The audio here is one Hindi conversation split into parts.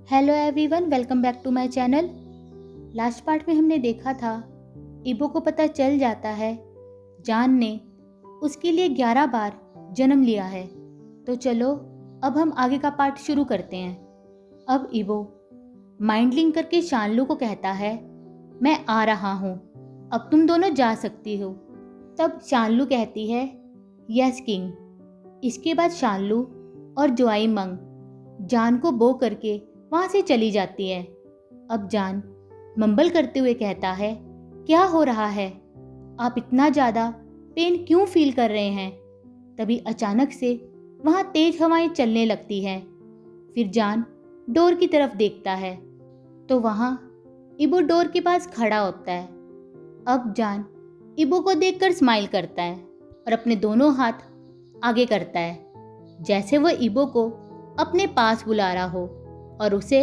Hello everyone, welcome back to my channel. Last part में हमने देखा था इबो को पता चल जाता है जान ने उसके लिए 11 बार जन्म लिया है। तो चलो अब हम आगे का पार्ट शुरू करते हैं। अब इबो माइंड लिंक करके शानलू को कहता है, मैं आ रहा हूँ, अब तुम दोनों जा सकती हो। तब शानलू कहती है, यस किंग। इसके बाद शानलू और जोआई मंग जान को बो करके वहां से चली जाती है। अब जान मंबल करते हुए कहता है, क्या हो रहा है, आप इतना ज़्यादा पेन क्यों फील कर रहे हैं। तभी अचानक से वहां तेज हवाएं चलने लगती हैं। फिर जान डोर की तरफ देखता है तो वहां इबो डोर के पास खड़ा होता है। अब जान इबो को देखकर स्माइल करता है और अपने दोनों हाथ आगे करता है जैसे वह इबो को अपने पास बुला रहा हो और उसे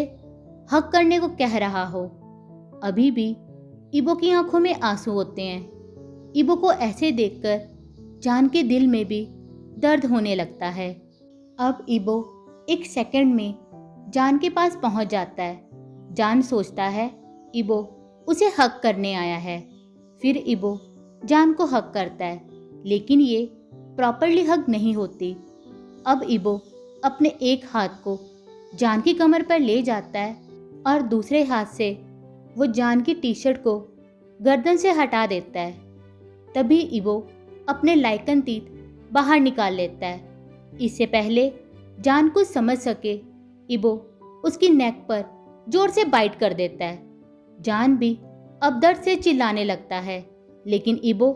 हक करने को कह रहा हो। अभी भी इबो की आंखों में आंसू होते हैं। इबो को ऐसे देखकर जान के दिल में भी दर्द होने लगता है। अब इबो एक सेकंड में जान के पास पहुंच जाता है। जान सोचता है इबो उसे हक करने आया है। फिर इबो जान को हक करता है, लेकिन ये प्रॉपरली हक नहीं होती। अब इबो अपने एक हाथ को जान की कमर पर ले जाता है और दूसरे हाथ से वो जान की टी शर्ट को गर्दन से हटा देता है। तभी इबो अपने लाइकन तीत बाहर निकाल लेता है। इससे पहले जान कुछ समझ सके, इबो उसकी नेक पर जोर से बाइट कर देता है। जान भी अब दर्द से चिल्लाने लगता है, लेकिन इबो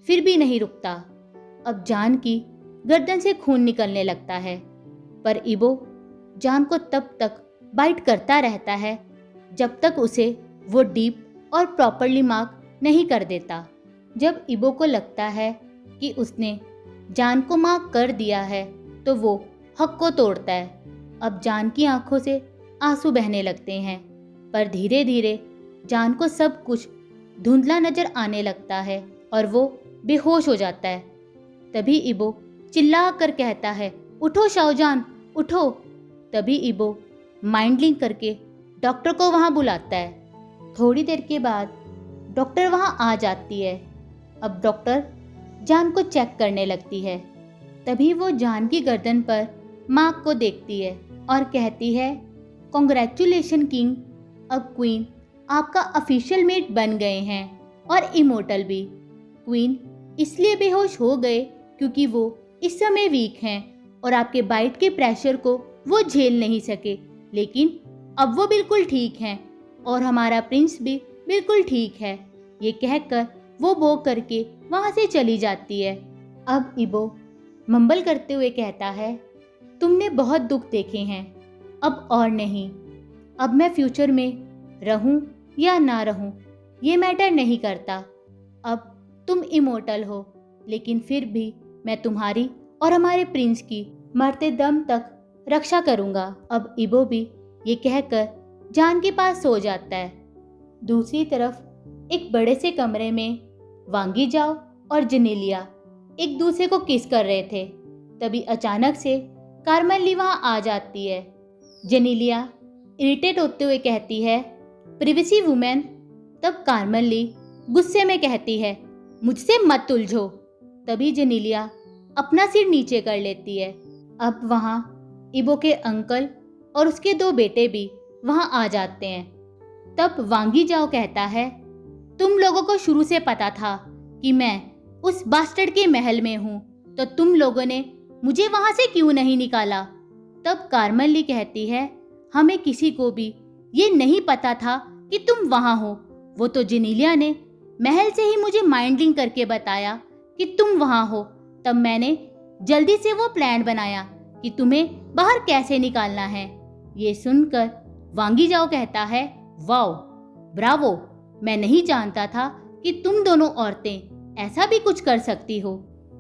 फिर भी नहीं रुकता। अब जान की गर्दन से खून निकलने लगता है, पर इबो जान को तब तक बाइट करता रहता है जब तक उसे वो डीप और प्रॉपरली मार्क नहीं कर देता। जब इबो को लगता है कि उसने जान को मार्क कर दिया है तो वो हक को तोड़ता है। अब जान की आंखों से आंसू बहने लगते हैं, पर धीरे धीरे जान को सब कुछ धुंधला नजर आने लगता है और वो बेहोश हो जाता है। तभी इबो चिल्ला कर कहता है, उठो शाओजान, उठो। तभी इबो माइंड लिंक करके डॉक्टर को वहां बुलाता है। थोड़ी देर के बाद डॉक्टर वहां आ जाती है। अब डॉक्टर जान को चेक करने लगती है। तभी वो जान की गर्दन पर मार्क को देखती है और कहती है, कॉन्ग्रेचुलेशन किंग, अब क्वीन आपका ऑफिशियल मेट बन गए हैं और इमोर्टल भी। क्वीन इसलिए बेहोश हो गए क्योंकि वो इस समय वीक हैं और आपके बाइट के प्रेशर को वो झेल नहीं सके, लेकिन अब वो बिल्कुल ठीक हैं और हमारा प्रिंस भी बिल्कुल ठीक है। ये कहकर वो बो करके वहां से चली जाती है। अब इबो मंबल करते हुए कहता है, तुमने बहुत दुख देखे हैं, अब और नहीं। अब मैं फ्यूचर में रहूं या ना रहूं ये मैटर नहीं करता। अब तुम इमोर्टल हो, लेकिन फिर भी मैं तुम्हारी और हमारे प्रिंस की मरते दम तक रक्षा करूंगा। अब इबो भी ये कहकर जान के पास सो जाता है। दूसरी तरफ एक बड़े से कमरे में वांगी जाओ और जेनेलिया एक दूसरे को किस कर रहे थे। तभी अचानक से कार्मेन ली वहां आ जाती है। जेनेलिया इरिटेट होते हुए कहती है, प्रिवेसी वुमेन। तब कार्मेन ली गुस्से में कहती है, मुझसे मत उलझो। तभी जेनेलिया अपना सिर नीचे कर लेती है। अब वहां इबो के अंकल और उसके 2 बेटे भी वहां आ जाते हैं। तब वांगी जाओ कहता है, तुम लोगों को शुरू से पता था कि मैं उस बास्टर्ड के महल में हूं, तो तुम लोगों ने मुझे वहां से क्यों नहीं निकाला। तब कार्मेन ली कहती है, हमें किसी को भी ये नहीं पता था कि तुम वहां हो। वो तो जेनेलिया ने महल से ही मुझे माइंड लिंक करके बताया कि तुम वहां हो। तब मैंने जल्दी से वो प्लान बनाया कि तुम्हें बाहर कैसे निकालना है। ये सुनकर वांगी जाओ कहता है, वाओ, ब्रावो, मैं नहीं जानता था कि तुम दोनों औरतें ऐसा भी कुछ कर सकती हो।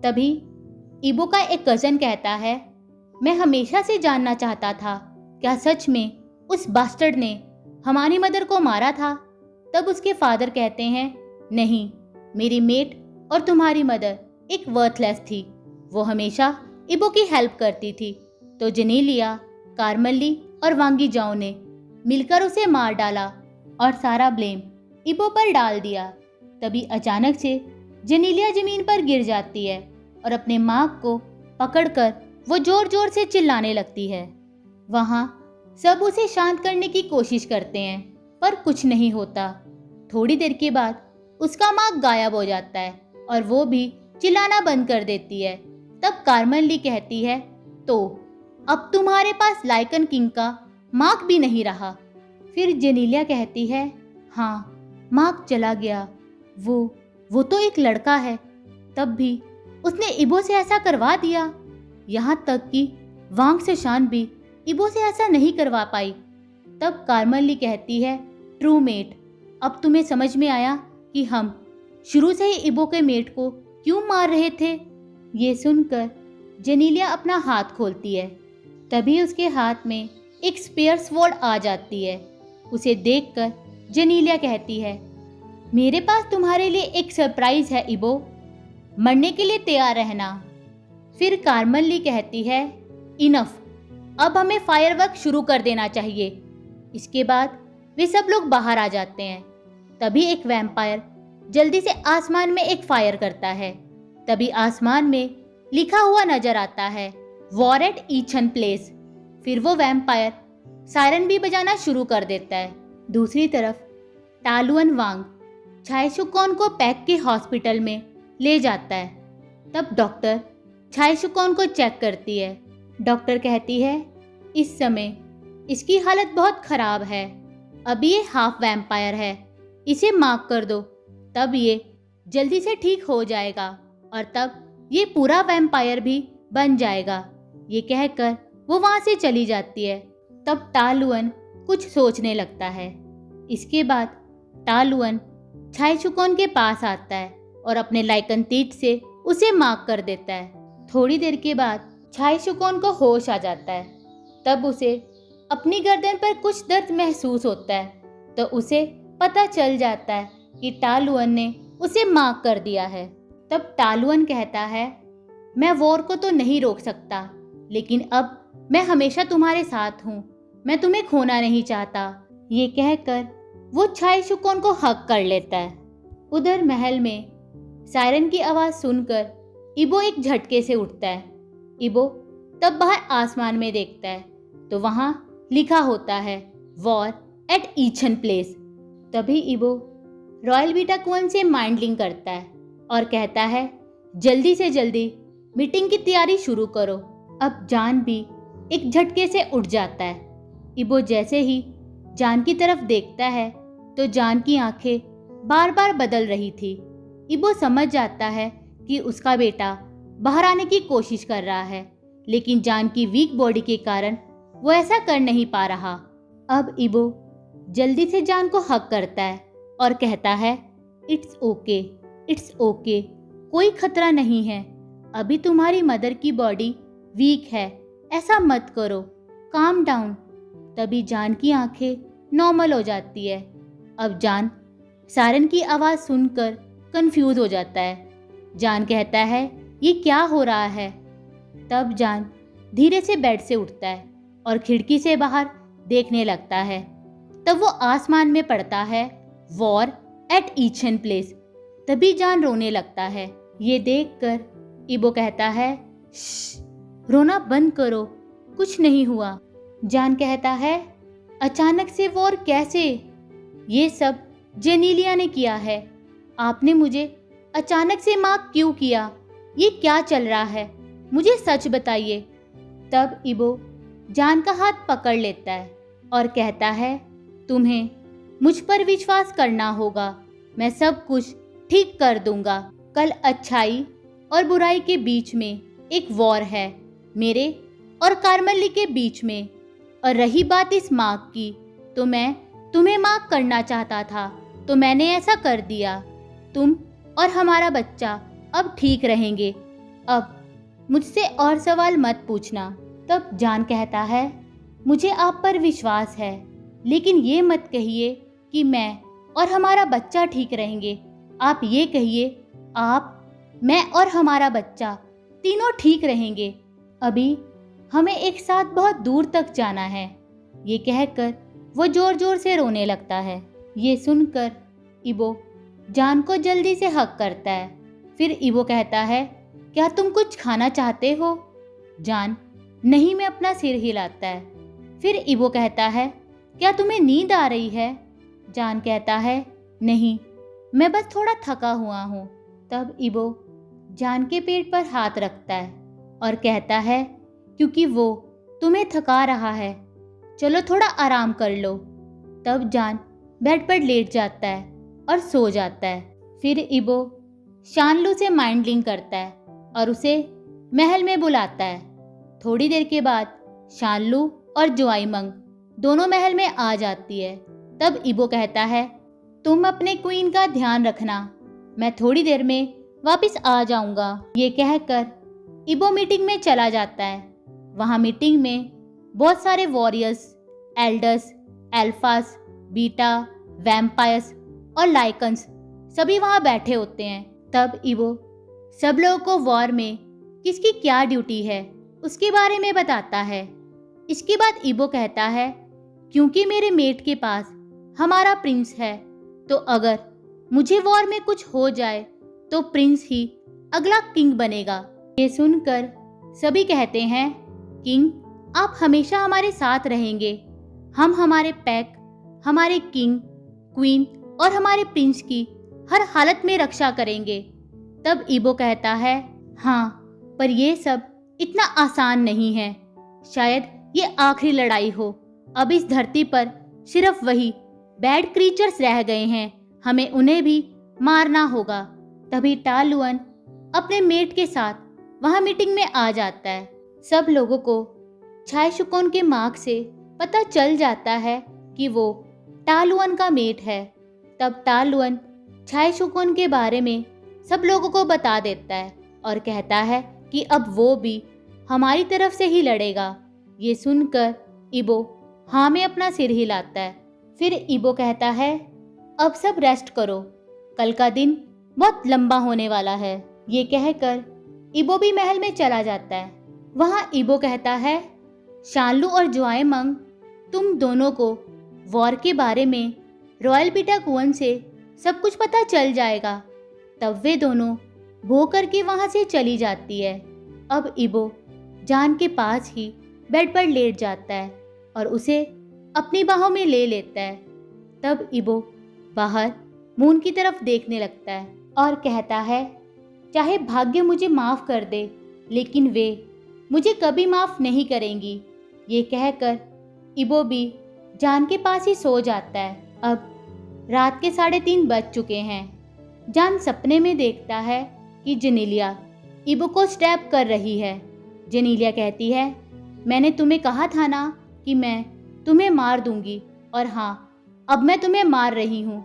तभी इबो का एक कजन कहता है, मैं हमेशा से जानना चाहता था, क्या सच में उस बास्टर्ड ने हमारी मदर को मारा था। तब उसके फादर कहते हैं, नहीं, मेरी मेट और तुम्हारी मदर एक वर्थलेस थी, वो हमेशा इबो की हेल्प करती थी। तो जेनेलिया, कार्मेन ली और वांगी जाओ ने मिलकर उसे मार डाला और सारा ब्लेम इबो पर डाल दिया। तभी अचानक से जेनेलिया जमीन पर गिर जाती है और अपने माँ को पकड़कर वो जोर जोर से चिल्लाने लगती है। वहाँ सब उसे शांत करने की कोशिश करते हैं पर कुछ नहीं होता। थोड़ी देर के बाद उसका माँ गायब हो जाता है और वो भी चिल्लाना बंद कर देती है। तब कार्मेन ली कहती है, तो अब तुम्हारे पास लाइकन किंग का मार्क भी नहीं रहा। फिर जेनेलिया कहती है, हाँ मार्क चला गया, वो तो एक लड़का है, तब भी उसने इबो से ऐसा करवा दिया। यहाँ तक कि वांग सेशान भी इबो से ऐसा नहीं करवा पाई। तब कार्मेन ली कहती है, ट्रू मेट, अब तुम्हें समझ में आया कि हम शुरू से ही इबो के मेट को क्यों मार रहे थे। ये सुनकर जेनेलिया अपना हाथ खोलती है। तभी उसके हाथ में एक स्पेयर स्वॉर्ड आ जाती है। उसे देखकर जेनेलिया कहती है, मेरे पास तुम्हारे लिए एक सरप्राइज है इबो, मरने के लिए तैयार रहना। फिर कार्मेन ली कहती है, इनफ, अब हमें फायरवर्क शुरू कर देना चाहिए। इसके बाद वे सब लोग बाहर आ जाते हैं। तभी एक वैम्पायर जल्दी से आसमान में एक फायर करता है। तभी आसमान में लिखा हुआ नजर आता है, वॉर एट ईचन प्लेस। फिर वो वैम्पायर सायरन भी बजाना शुरू कर देता है। दूसरी तरफ टालुअन वांग छायशुकॉन को पैक के हॉस्पिटल में ले जाता है। तब डॉक्टर छायशुकॉन को चेक करती है। डॉक्टर कहती है, इस समय इसकी हालत बहुत खराब है, अभी ये हाफ वैम्पायर है, इसे मार्क कर दो, तब ये जल्दी से ठीक हो जाएगा और तब ये पूरा वैम्पायर भी बन जाएगा। ये कहकर वो वहाँ से चली जाती है। तब टालुअन कुछ सोचने लगता है। इसके बाद टालुअन छायशुकॉन के पास आता है और अपने लाइकन तीर से उसे मार्क कर देता है। थोड़ी देर के बाद छायशुकॉन को होश आ जाता है। तब उसे अपनी गर्दन पर कुछ दर्द महसूस होता है, तो उसे पता चल जाता है कि टालुअन ने उसे मार्क कर दिया है। तब टालुअन कहता है, मैं वॉर को तो नहीं रोक सकता, लेकिन अब मैं हमेशा तुम्हारे साथ हूँ, मैं तुम्हें खोना नहीं चाहता। ये कहकर वो छायशुकॉन को हग कर लेता है। उधर महल में सायरन की आवाज़ सुनकर इबो एक झटके से उठता है। इबो तब बाहर आसमान में देखता है तो वहाँ लिखा होता है, वॉर एट ईचन प्लेस। तभी इबो रॉयल बीटा कुवन से माइंड लिंक करता है और कहता है, जल्दी से जल्दी मीटिंग की तैयारी शुरू करो। अब जान भी एक झटके से उठ जाता है। इबो जैसे ही जान की तरफ देखता है तो जान की आंखें बार बार बदल रही थी। इबो समझ जाता है कि उसका बेटा बाहर आने की कोशिश कर रहा है, लेकिन जान की वीक बॉडी के कारण वो ऐसा कर नहीं पा रहा। अब इबो जल्दी से जान को हग करता है और कहता है, इट्स ओके, इट्स ओके, कोई खतरा नहीं है, अभी तुम्हारी मदर की बॉडी वीक है, ऐसा मत करो, काम डाउन। तभी जान की आंखें नॉर्मल हो जाती है। अब जान सायरन की आवाज़ सुनकर कंफ्यूज हो जाता है। जान कहता है, ये क्या हो रहा है। तब जान धीरे से बेड से उठता है और खिड़की से बाहर देखने लगता है। तब वो आसमान में पड़ता है, वॉर एट ईचन प्लेस। तभी जान रोने लगता है। ये देखकर इबो कहता है, रोना बंद करो, कुछ नहीं हुआ। जान कहता है, अचानक से वॉर कैसे? ये सब जेनेलिया ने किया है। आपने मुझे अचानक से मार्क क्यों किया? ये क्या चल रहा है? मुझे सच बताइए। तब इबो जान का हाथ पकड़ लेता है और कहता है, तुम्हें मुझ पर विश्वास करना होगा, मैं सब कुछ ठीक कर दूंगा। कल अच्छाई और बुराई के बीच में एक वॉर है, मेरे और कार्मेन ली के बीच में। और रही बात इस मार्क की, तो मैं तुम्हें मार्क करना चाहता था, तो मैंने ऐसा कर दिया। तुम और हमारा बच्चा अब ठीक रहेंगे। अब मुझसे और सवाल मत पूछना। तब जान कहता है, मुझे आप पर विश्वास है, लेकिन ये मत कहिए कि मैं और हमारा बच्चा ठीक रहेंगे। आप ये कहिए, आप, मैं और हमारा बच्चा तीनों ठीक रहेंगे। अभी हमें एक साथ बहुत दूर तक जाना है। ये कहकर वो जोर जोर से रोने लगता है। ये सुनकर इबो जान को जल्दी से हक करता है। फिर इबो कहता है, क्या तुम कुछ खाना चाहते हो? जान नहीं में अपना सिर हिलाता है। फिर इबो कहता है, क्या तुम्हें नींद आ रही है? जान कहता है, नहीं, मैं बस थोड़ा थका हुआ हूँ। तब इबो जान के पेट पर हाथ रखता है और कहता है, क्योंकि वो तुम्हें थका रहा है, चलो थोड़ा आराम कर लो। तब जान बेड पर लेट जाता है और सो जाता है। फिर इबो शानलू से माइंड लिंक करता है और उसे महल में बुलाता है। थोड़ी देर के बाद शानलू और जुआइमंग दोनों महल में आ जाती है। तब इबो कहता है, तुम अपने क्वीन का ध्यान रखना, मैं थोड़ी देर में वापस आ जाऊंगा। ये कहकर इबो मीटिंग में चला जाता है। वहाँ मीटिंग में बहुत सारे वॉरियर्स, एल्डर्स, एल्फास, बीटा, वैम्पायर्स और लाइकन्स सभी वहाँ बैठे होते हैं। तब इबो सब लोगों को वॉर में किसकी क्या ड्यूटी है उसके बारे में बताता है। इसके बाद इबो कहता है, क्योंकि मेरे मेट के पास हमारा प्रिंस है, तो अगर मुझे वॉर में कुछ हो जाए तो प्रिंस ही अगला किंग बनेगा। ये सुनकर सभी कहते हैं, किंग आप हमेशा हमारे साथ रहेंगे। हम हमारे पैक, हमारे किंग, क्वीन और हमारे प्रिंस की हर हालत में रक्षा करेंगे। तब इबो कहता है, हाँ, पर ये सब इतना आसान नहीं है। शायद ये आखिरी लड़ाई हो। अब इस धरती पर सिर्फ वही बैड क्रीचर्स रह गए हैं, हमें उन्हें भी मारना होगा। तभी टालुअन अपने मेट के साथ वहां मीटिंग में आ जाता है। सब लोगों को छाय शुकोन के मार्क से पता चल जाता है कि वो टालुअन का मेट है। तब टालुअन छाय शुकोन के बारे में सब लोगों को बता देता है और कहता है कि अब वो भी हमारी तरफ से ही लड़ेगा। ये सुनकर इबो हाँ में अपना सिर हिलाता है। फिर इबो कहता है, अब सब रेस्ट करो, कल का दिन बहुत लंबा होने वाला है। ये कहकर इबो भी महल में चला जाता है। वहाँ इबो कहता है, शानलू और जुआइमंग, तुम दोनों को वॉर के बारे में रॉयल बीटा कुवन से सब कुछ पता चल जाएगा। तब वे दोनों भो करके वहाँ से चली जाती है। अब इबो जान के पास ही बेड पर लेट जाता है और उसे अपनी बाहों में ले लेता है। तब इबो बाहर मून की तरफ देखने लगता है और कहता है, चाहे भाग्य मुझे माफ़ कर दे, लेकिन वे मुझे कभी माफ़ नहीं करेंगी। ये कहकर इबो भी जान के पास ही सो जाता है। अब रात के 3:30 बज चुके हैं। जान सपने में देखता है कि जेनेलिया इबो को स्टैब कर रही है। जेनेलिया कहती है, मैंने तुम्हें कहा था ना कि मैं तुम्हें मार दूंगी, और हाँ, अब मैं तुम्हें मार रही हूँ।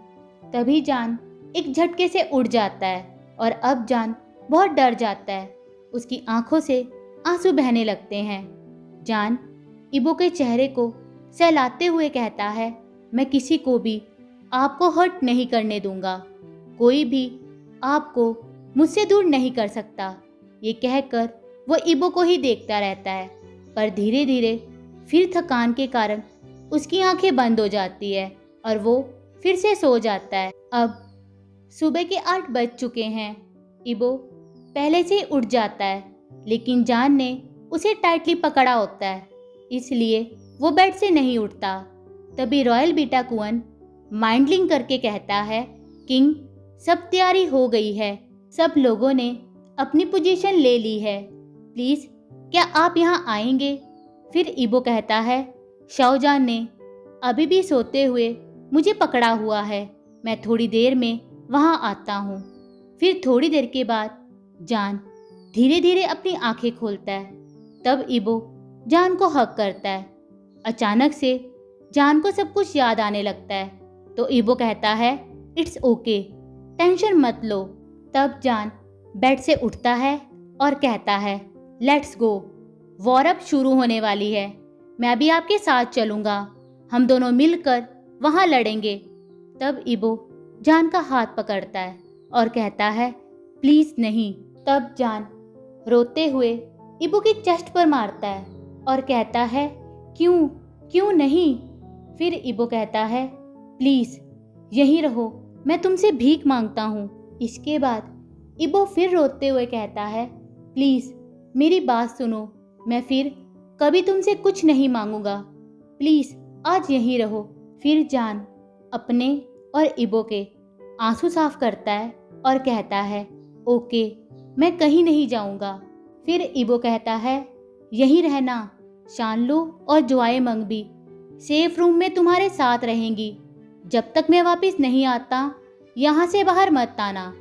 तभी जान एक झटके से उड़ जाता है और अब जान बहुत डर जाता है। उसकी आंखों से आंसू बहने लगते हैं। जान इबो के चेहरे को सहलाते हुए कहता है, मैं किसी को भी आपको हर्ट नहीं करने दूंगा, कोई भी आपको मुझसे दूर नहीं कर सकता। ये कहकर वो इबो को ही देखता रहता है, पर धीरे धीरे फिर थकान के कारण उसकी आंखें बंद हो जाती है और वो फिर से सो जाता है। अब सुबह के 8 बज चुके हैं। इबो पहले से ही उठ जाता है, लेकिन जान ने उसे टाइटली पकड़ा होता है, इसलिए वो बेड से नहीं उठता। तभी रॉयल बीटा कुवन माइंडलिंग करके कहता है, किंग सब तैयारी हो गई है, सब लोगों ने अपनी पोजीशन ले ली है, प्लीज़ क्या आप यहाँ आएंगे? फिर इबो कहता है, शाओजान ने अभी भी सोते हुए मुझे पकड़ा हुआ है, मैं थोड़ी देर में वहाँ आता हूँ। फिर थोड़ी देर के बाद जान धीरे धीरे अपनी आंखें खोलता है। तब इबो जान को हक करता है। अचानक से जान को सब कुछ याद आने लगता है, तो इबो कहता है, इट्स ओके, टेंशन मत लो। तब जान बेड से उठता है और कहता है, लेट्स गो, वॉर अब शुरू होने वाली है, मैं भी आपके साथ चलूँगा, हम दोनों मिलकर वहाँ लड़ेंगे। तब इबो जान का हाथ पकड़ता है और कहता है, प्लीज़ नहीं। तब जान रोते हुए इबो की चेस्ट पर मारता है और कहता है, क्यों क्यों नहीं? फिर इबो कहता है, प्लीज़ यहीं रहो, मैं तुमसे भीख मांगता हूँ। इसके बाद इबो फिर रोते हुए कहता है, प्लीज़ मेरी बात सुनो, मैं फिर कभी तुमसे कुछ नहीं मांगूंगा, प्लीज़ आज यहीं रहो। फिर जान अपने और इबो के आंसू साफ करता है और कहता है, ओके मैं कहीं नहीं जाऊंगा। फिर इबो कहता है, यहीं रहना, शानलू और जुआएमंग भी सेफ रूम में तुम्हारे साथ रहेंगी, जब तक मैं वापस नहीं आता यहाँ से बाहर मत आना।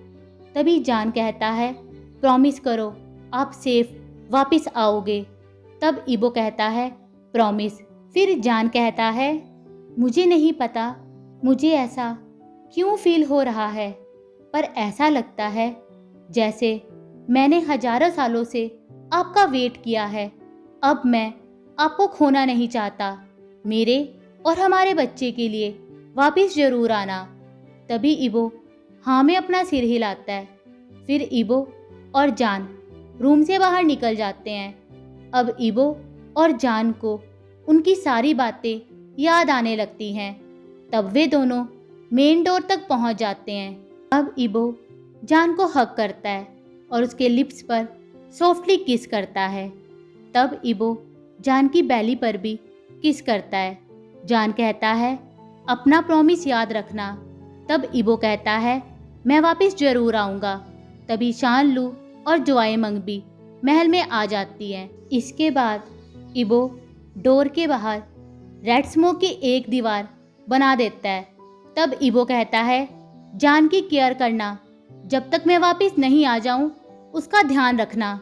तभी जान कहता है, प्रॉमिस करो आप सेफ वापस आओगे। तब इबो कहता है, प्रॉमिस। फिर जान कहता है, मुझे नहीं पता मुझे ऐसा क्यों फील हो रहा है, पर ऐसा लगता है जैसे मैंने हजारों सालों से आपका वेट किया है। अब मैं आपको खोना नहीं चाहता, मेरे और हमारे बच्चे के लिए वापस जरूर आना। तभी इबो हाँ में अपना सिर हिलाता है। फिर इबो और जान रूम से बाहर निकल जाते हैं। अब इबो और जान को उनकी सारी बातें याद आने लगती हैं। तब वे दोनों मेन डोर तक पहुंच जाते हैं। अब इबो जान को हग करता है और उसके लिप्स पर सॉफ्टली किस करता है। तब इबो जान की बैली पर भी किस करता है। जान कहता है, अपना प्रॉमिस याद रखना। तब इबो कहता है, मैं वापस जरूर आऊँगा। तभी शानलू और जुआएमंग भी महल में आ जाती हैं। इसके बाद इबो डोर के बाहर रेड स्मोक की एक दीवार बना देता है। तब इबो कहता है, जान की केयर करना, जब तक मैं वापस नहीं आ जाऊं उसका ध्यान रखना।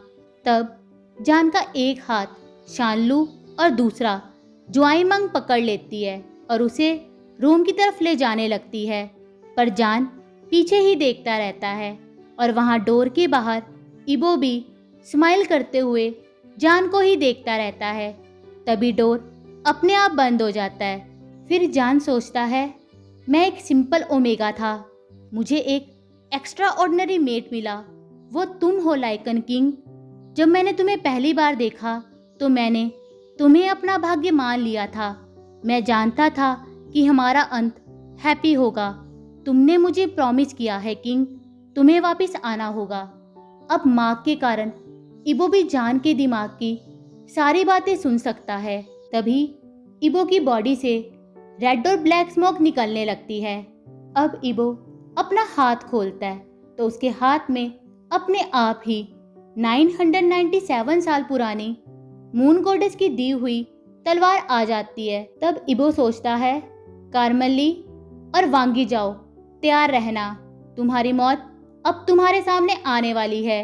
तब जान का एक हाथ शानलू और दूसरा जुआएमंग पकड़ लेती है और उसे रूम की तरफ ले जाने लगती है, पर जान पीछे ही देखता रहता है और वहाँ डोर के बाहर इबो भी स्माइल करते हुए जान को ही देखता रहता है। तभी डोर अपने आप बंद हो जाता है। फिर जान सोचता है, मैं एक सिंपल ओमेगा था, मुझे एक एक्स्ट्रा ऑर्डिनरी मेट मिला, वो तुम हो लाइकन किंग। जब मैंने तुम्हें पहली बार देखा तो मैंने तुम्हें अपना भाग्य मान लिया था। मैं जानता था कि हमारा अंत हैप्पी होगा। तुमने मुझे प्रॉमिस किया है किंग, तुम्हें वापस आना होगा। अब माँ के कारण इबो भी जान के दिमाग की सारी बातें सुन सकता है। तभी इबो की बॉडी से रेड और ब्लैक स्मोक निकलने लगती है। अब इबो अपना हाथ खोलता है तो उसके हाथ में अपने आप ही 997 साल पुरानी मून गॉडेस की दी हुई तलवार आ जाती है। तब इबो सोचता है, कार्मेली और वांगी जाओ, तैयार रहना, तुम्हारी मौत अब तुम्हारे सामने आने वाली है।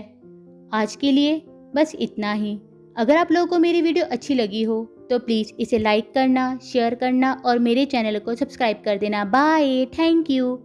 आज के लिए बस इतना ही। अगर आप लोगों को मेरी वीडियो अच्छी लगी हो तो प्लीज़ इसे लाइक करना, शेयर करना और मेरे चैनल को सब्सक्राइब कर देना। Bye, thank you.